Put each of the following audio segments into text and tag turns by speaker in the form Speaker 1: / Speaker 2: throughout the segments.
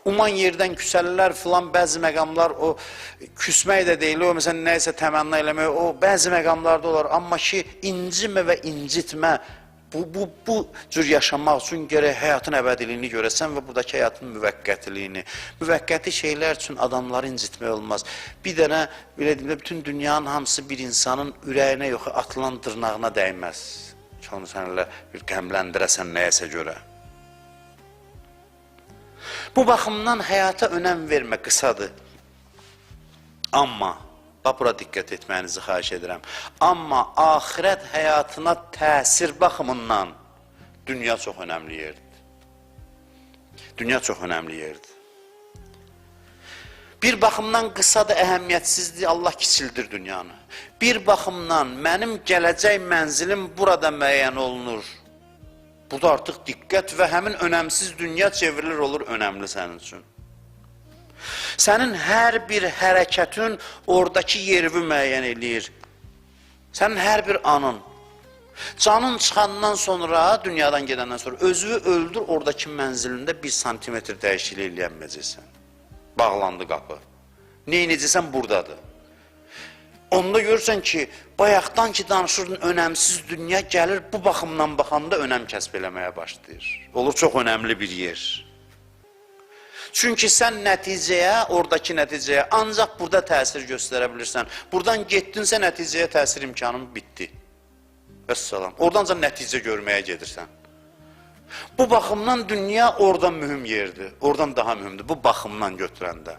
Speaker 1: uman yerdən küsəllər filan, bəzi məqamlar o küsmək də deyil, o məsələn nəyəsə təmənna eləmək, o bəzi məqamlarda olar. Amma ki, incimə və incitmə, bu cür yaşamaq üçün gərək həyatın əbədiliyini görəsən və buradakı həyatın müvəqqətiliyini. Müvəqqəti şeylər üçün adamları incitmək olmaz. Bir dənə, belə deyim də, bütün dünyanın hamısı bir insanın ürəyinə yox, atılan dırnağına dəyməz. Onu sən elə bir qəmləndirəsən nəyəsə görə. Bu baxımdan həyata önəm vermə, qısadır. Amma, bax, bura diqqət etməyinizi xahiş edirəm. Amma axirət həyatına təsir baxımından dünya çox önəmli yerdir. Dünya çox önəmli yerdir. Bir baxımdan qısadır, əhəmiyyətsizdir, Allah kiçildir dünyanı. Bir baxımdan mənim gələcək mənzilim burada müəyyən olunur. Burada artıq diqqət və həmin önəmsiz dünya çevrilir olur önəmli sənin üçün. Sənin hər bir hərəkətin oradakı yerini müəyyən eləyir. Sənin hər bir anın. Canın çıxandan sonra, dünyadan gedəndən sonra özünü öldür, oradakı mənzilində 1 santimetr dəyişiklik eləyənməyəcəksən. Bağlandı qapı. Neynəcəksən buradadır. Onda görürsən ki, bayaqdan ki danışırdın önəmsiz dünya gəlir, bu baxımdan baxanda önəm kəsb eləməyə başlayır. Olur çox önəmli bir yer. Çünki sən nəticəyə, oradakı nəticəyə ancaq burada təsir göstərə bilirsən. Buradan getdinsə nəticəyə təsir imkanın bitdi. Vəssalam. Oradan ancaq nəticə görməyə gedirsən. Bu baxımdan dünya oradan mühüm yerdir. Oradan daha mühümdür. Bu baxımdan götürəndə.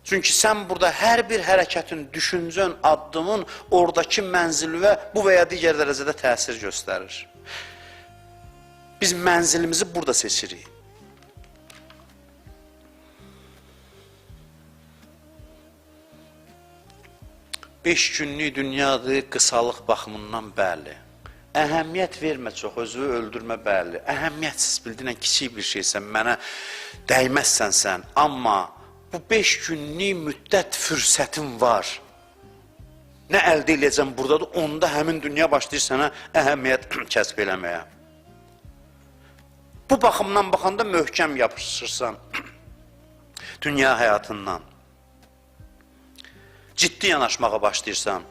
Speaker 1: Çünki sən burada hər bir hərəkətin, düşüncən, addımın oradakı mənzilə bu və ya digər dərəcədə təsir göstərir. Biz mənzilimizi burada seçirik. Beş günlük dünyadır, qısalıq baxımından bəli. Əhəmiyyət vermə çox, özünü öldürmə bəli. Əhəmiyyətsiz bildirən kiçik bir şeysən, mənə dəyməzsən sən. Amma bu 5 günlük müddət fürsətin var. Nə əldə eləyəcəm buradadır, onda həmin dünya başlayır sənə əhəmiyyət kəsb eləməyə. Bu baxımdan baxanda möhkəm yapışırsan dünya həyatından. Ciddi yanaşmağa başlayırsan.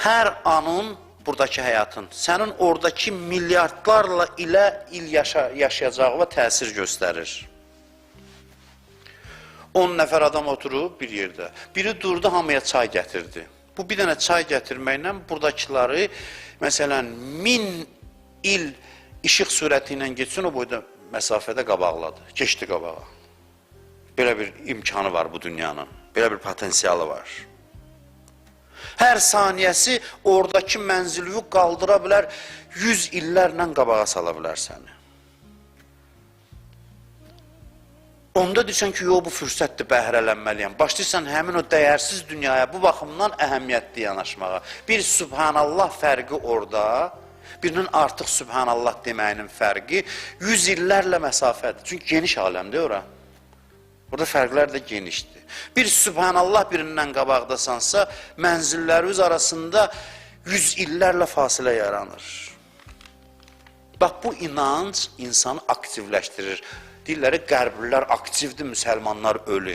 Speaker 1: Hər anın buradakı həyatın, sənin oradakı milyardlarla il yaşayacağına təsir göstərir. 10 nəfər adam oturub bir yerdə. Biri durdu, hamıya çay gətirdi. Bu bir dənə çay gətirməklə buradakiləri, məsələn, 1000 il işıq sürəti ilə geçsin, o boyda məsafədə qabaqladı, keçdi qabağa. Belə bir imkanı var bu dünyanın, belə bir potensialı var. Hər saniyəsi oradakı mənzilini qaldıra bilər, 100 illərlə qabağa sala bilər səni. Onda deyirsən ki, yox, bu fürsətdir, bəhrələnməliyəm. Başlayırsan həmin o dəyərsiz dünyaya bu baxımdan əhəmiyyətli yanaşmağa. Bir Subhanallah fərqi orada, birinin artıq Subhanallah deməyinin fərqi 100 illərlə məsafədir. Çünki geniş aləmdir ora. Burada fərqlər də genişdir. Bir Subhanallah birindən qabaqdasansa, mənzilləriniz arasında 100 illərlə fasilə yaranır. Bax, bu inanc insanı aktivləşdirir. Deyirləri, qərblilər aktivdir, müsəlmanlar ölü.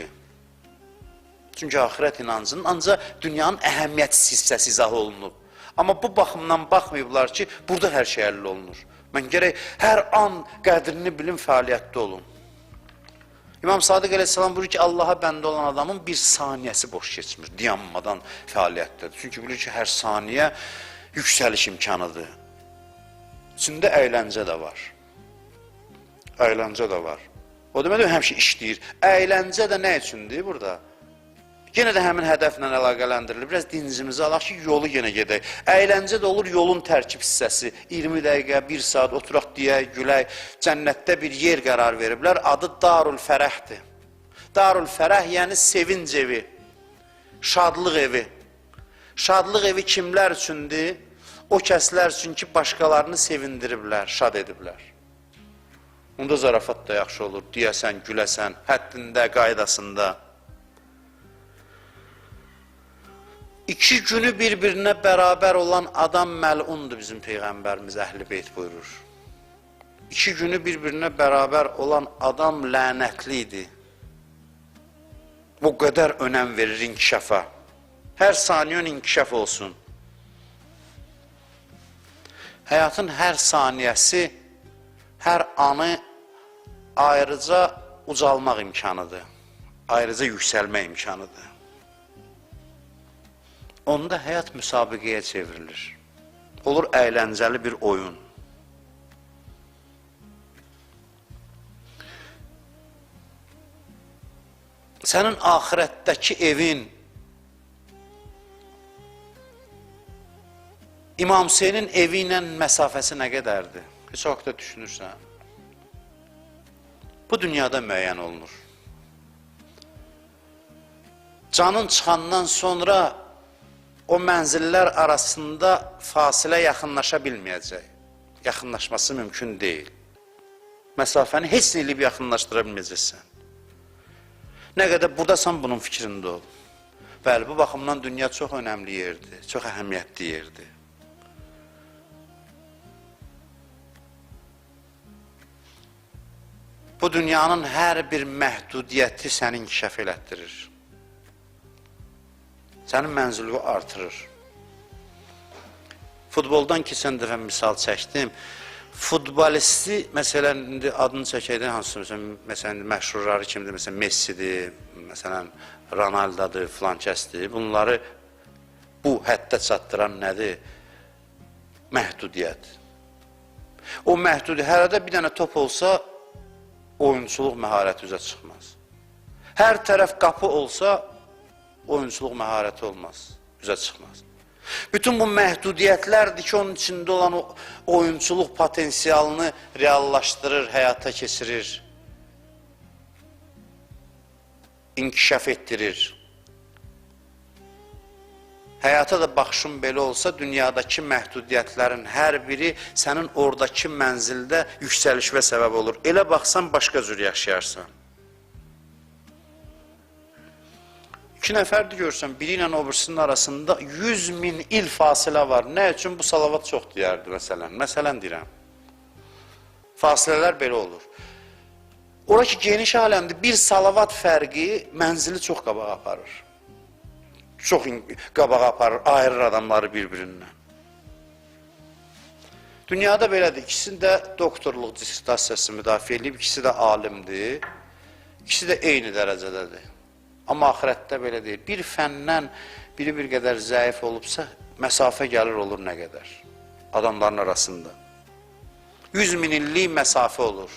Speaker 1: Çünki axirət inancının ancaq dünyanın əhəmiyyətsiz hissəsi izah olunub. Amma bu baxımdan baxmayıblar ki, burada hər şey əlli olunur. Mən gərək hər an qədrini bilim, fəaliyyətdə olun. İmam Sadiq əleyhissalam buyurur ki, Allaha bəndə olan adamın bir saniyəsi boş keçmir, dayanmadan fəaliyyətdədir. Çünki bilir ki, hər saniyə yüksəliş imkanıdır. İçində əyləncə də var. Əyləncə də var. O demək həmişə işləyir. Əyləncə də nə üçündür burada? Yenə də həmin hədəflə əlaqələndirilir. Biraz dincimizi alaq ki, yolu yenə gedək. Əyləncə də olur yolun tərkib hissəsi. 20 dəqiqə, 1 saat oturaq deyək, gülək. Cənnətdə bir yer qərar veriblər. Adı Darul Fərəhdir. Darul Fərəh yəni sevinc evi, şadlıq evi. Şadlıq evi kimlər üçündür? O kəslər üçün ki, başqalarını sevindiriblər, şad ediblər. Onda zarafat da yaxşı olur, deyəsən, güləsən, həddində, qaydasında. 2 günü bir-birinə bərabər olan adam məlundur bizim Peyğəmbərimiz Əhl-i Beyt buyurur. 2 günü bir-birinə bərabər olan adam lənətli idi. O qədər önəm verir inkişafa. Hər saniyon inkişaf olsun. Həyatın hər saniyəsi, hər anı ayrıca ucalmaq imkanıdır. Ayrıca yüksəlmək imkanıdır. Onda həyat müsabiqəyə çevrilir. Olur əyləncəli bir oyun. Sənin axirətdəki evin İmam Hüseynin evi ilə məsafəsi nə qədərdir? Heç o vaxtda düşünürsən. Bu dünyada müəyyən olunur. Canın çıxandan sonra o mənzillər arasında fasilə yaxınlaşa bilməyəcək. Yaxınlaşması mümkün deyil. Məsafəni heç nə eləyib yaxınlaşdıra bilməyəcəksən. Nə qədər buradasan bunun fikrində ol. Bəli, bu baxımdan dünya çox önəmli yerdir, çox əhəmiyyətli yerdir. Bu dünyanın hər bir məhdudiyyəti səni inkişaf elətdirir. Sənin mənzilini artırır. Futboldan keçən dəfə misal çəkdim. Futbolisti, məsələn, indi adını çəkəkdə hansı, məsələn, məşhurları kimdir, məsələn, Messidir, məsələn, Ronaldo'dur, filankəsdir. Bunları bu həddə çatdıran nədir? Məhdudiyyət. O məhdudiyyət, hərədə bir dənə top olsa, oyunçuluq məharəti üzə çıxmaz. Hər tərəf qapı olsa, oyunçuluq məharəti olmaz, üzə çıxmaz. Bütün bu məhdudiyyətlərdir ki, onun içində olan o oyunçuluq potensialını reallaşdırır, həyata keçirir, inkişaf etdirir. Həyata da baxışın belə olsa, dünyadakı məhdudiyyətlərin hər biri sənin oradakı mənzildə yüksəlişvə səbəb olur. Elə baxsan, başqa cür yaşayarsan. 2 nəfərdir görürsən, biri ilə o birisinin arasında 100.000 il fasilə var. Nə üçün? Bu salavat çox deyərdi, məsələn. Məsələn deyirəm. Fasilələr belə olur. Oradakı geniş aləmdə bir salavat fərqi mənzili çox qabağa aparır. Çox qabağa aparır, ayırır adamları bir-birindən. Dünyada belədir. İkisi də doktorluq dissertasiyası müdafiə edib, ikisi də alimdir. İkisi də eyni dərəcədədir. Amma axirətdə belə deyil. Bir fəndən biri bir qədər zəif olubsa, məsafə gəlir olur nə qədər adamların arasında. 100.000 illik məsafə olur.